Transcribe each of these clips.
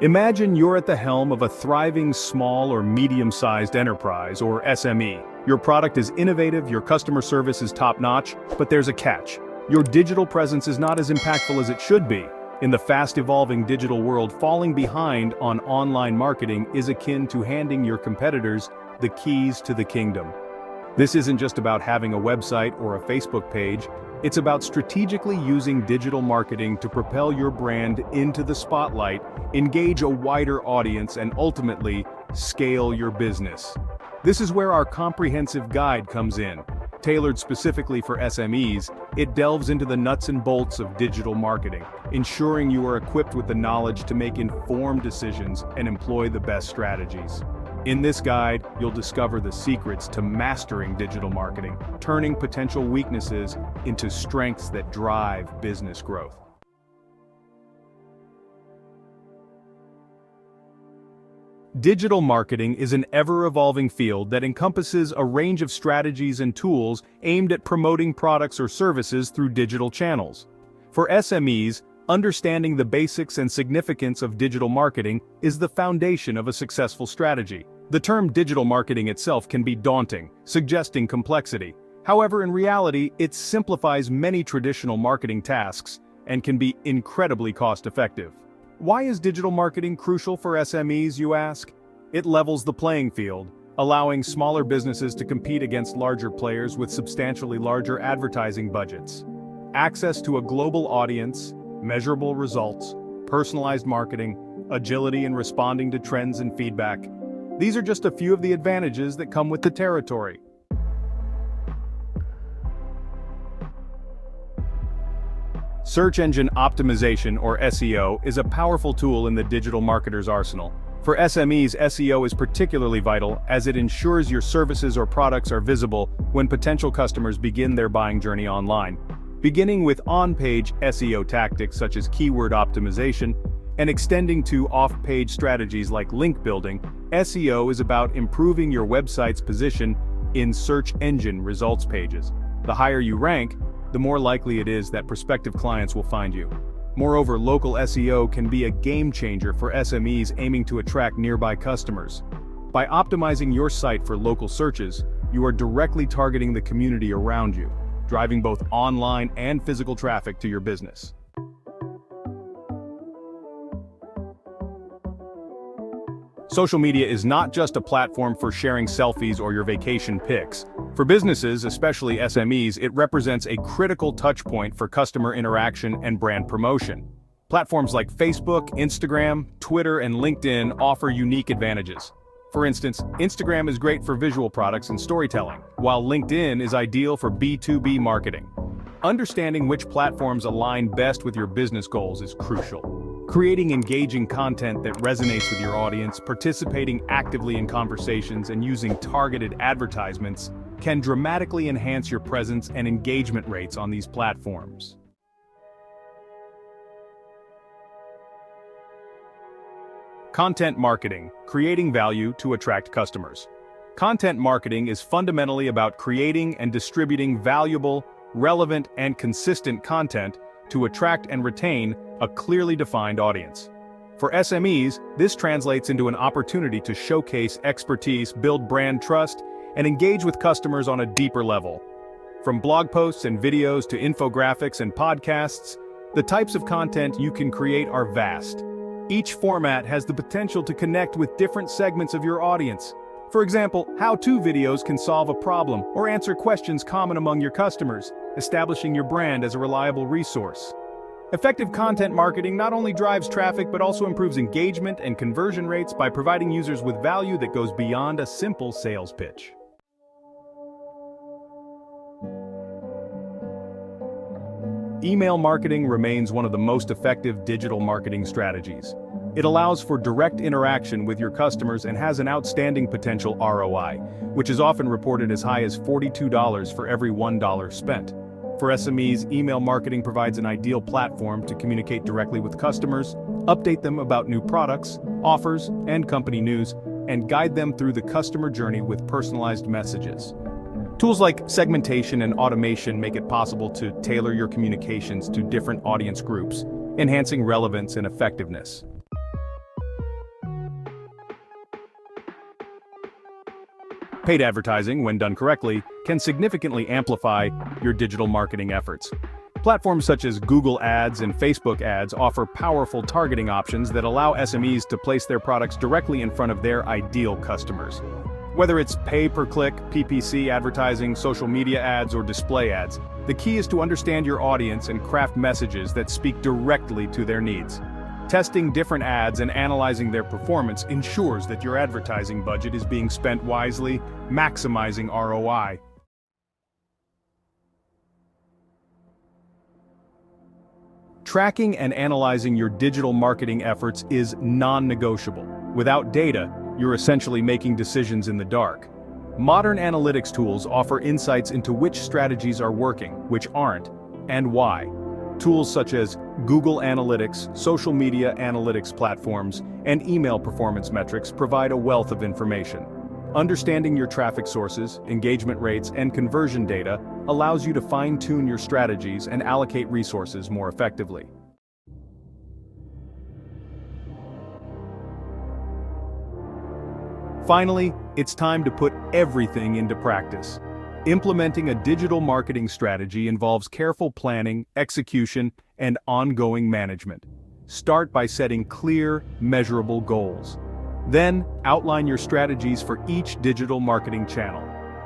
Imagine you're at the helm of a thriving small or medium-sized enterprise, or SME. Your product is innovative, your customer service is top-notch, but there's a catch. Your digital presence is not as impactful as it should be. In the fast-evolving digital world, falling behind on online marketing is akin to handing your competitors the keys to the kingdom. This isn't just about having a website or a Facebook page, it's about strategically using digital marketing to propel your brand into the spotlight, engage a wider audience, and ultimately, scale your business. This is where our comprehensive guide comes in. Tailored specifically for SMEs, it delves into the nuts and bolts of digital marketing, ensuring you are equipped with the knowledge to make informed decisions and employ the best strategies. In this guide, you'll discover the secrets to mastering digital marketing, turning potential weaknesses into strengths that drive business growth. Digital marketing is an ever-evolving field that encompasses a range of strategies and tools aimed at promoting products or services through digital channels. For SMEs, understanding the basics and significance of digital marketing is the foundation of a successful strategy. The term digital marketing itself can be daunting, suggesting complexity. However, in reality, it simplifies many traditional marketing tasks and can be incredibly cost-effective. Why is digital marketing crucial for SMEs, you ask? It levels the playing field, allowing smaller businesses to compete against larger players with substantially larger advertising budgets. Access to a global audience, measurable results, personalized marketing, agility in responding to trends and feedback. These are just a few of the advantages that come with the territory. Search engine optimization, or SEO, is a powerful tool in the digital marketer's arsenal. For SMEs, SEO is particularly vital as it ensures your services or products are visible when potential customers begin their buying journey online. Beginning with on-page SEO tactics such as keyword optimization, and extending to off-page strategies like link building, SEO is about improving your website's position in search engine results pages. The higher you rank, the more likely it is that prospective clients will find you. Moreover, local SEO can be a game changer for SMEs aiming to attract nearby customers. By optimizing your site for local searches, you are directly targeting the community around you, driving both online and physical traffic to your business. Social media is not just a platform for sharing selfies or your vacation pics. For businesses, especially SMEs, it represents a critical touchpoint for customer interaction and brand promotion. Platforms like Facebook, Instagram, Twitter, and LinkedIn offer unique advantages. For instance, Instagram is great for visual products and storytelling, while LinkedIn is ideal for B2B marketing. Understanding which platforms align best with your business goals is crucial. Creating engaging content that resonates with your audience, participating actively in conversations, and using targeted advertisements can dramatically enhance your presence and engagement rates on these platforms. Content marketing, creating value to attract customers. Content marketing is fundamentally about creating and distributing valuable, relevant, and consistent content to attract and retain a clearly defined audience. For SMEs, this translates into an opportunity to showcase expertise, build brand trust, and engage with customers on a deeper level. From blog posts and videos to infographics and podcasts, the types of content you can create are vast. Each format has the potential to connect with different segments of your audience. For example, how-to videos can solve a problem or answer questions common among your customers, establishing your brand as a reliable resource. Effective content marketing not only drives traffic but also improves engagement and conversion rates by providing users with value that goes beyond a simple sales pitch. Email marketing remains one of the most effective digital marketing strategies. It allows for direct interaction with your customers and has an outstanding potential ROI, which is often reported as high as $42 for every $1 spent. For SMEs, email marketing provides an ideal platform to communicate directly with customers, update them about new products, offers, and company news, and guide them through the customer journey with personalized messages. Tools like segmentation and automation make it possible to tailor your communications to different audience groups, enhancing relevance and effectiveness. Paid advertising, when done correctly, can significantly amplify your digital marketing efforts. Platforms such as Google Ads and Facebook Ads offer powerful targeting options that allow SMEs to place their products directly in front of their ideal customers. Whether it's pay-per-click, PPC advertising, social media ads, or display ads, the key is to understand your audience and craft messages that speak directly to their needs. Testing different ads and analyzing their performance ensures that your advertising budget is being spent wisely, maximizing ROI. Tracking and analyzing your digital marketing efforts is non-negotiable. Without data, you're essentially making decisions in the dark. Modern analytics tools offer insights into which strategies are working, which aren't, and why. Tools such as Google Analytics, social media analytics platforms, and email performance metrics provide a wealth of information. Understanding your traffic sources, engagement rates, and conversion data allows you to fine-tune your strategies and allocate resources more effectively. Finally, it's time to put everything into practice. Implementing a digital marketing strategy involves careful planning, execution, and ongoing management. Start by setting clear, measurable goals. Then, outline your strategies for each digital marketing channel.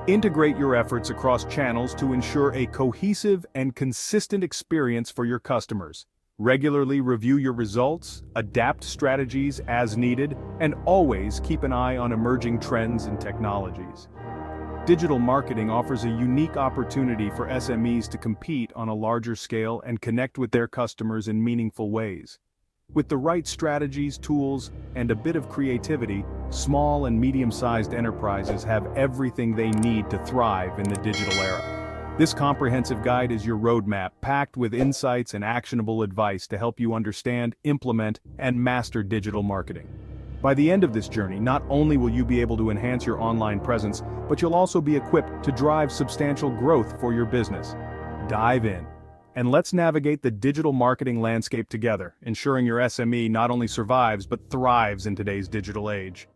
Integrate your efforts across channels to ensure a cohesive and consistent experience for your customers. Regularly review your results, adapt strategies as needed, and always keep an eye on emerging trends and technologies. Digital marketing offers a unique opportunity for SMEs to compete on a larger scale and connect with their customers in meaningful ways. With the right strategies, tools, and a bit of creativity, small and medium-sized enterprises have everything they need to thrive in the digital era. This comprehensive guide is your roadmap, packed with insights and actionable advice to help you understand, implement, and master digital marketing. By the end of this journey, not only will you be able to enhance your online presence, but you'll also be equipped to drive substantial growth for your business. Dive in, and let's navigate the digital marketing landscape together, ensuring your SME not only survives but thrives in today's digital age.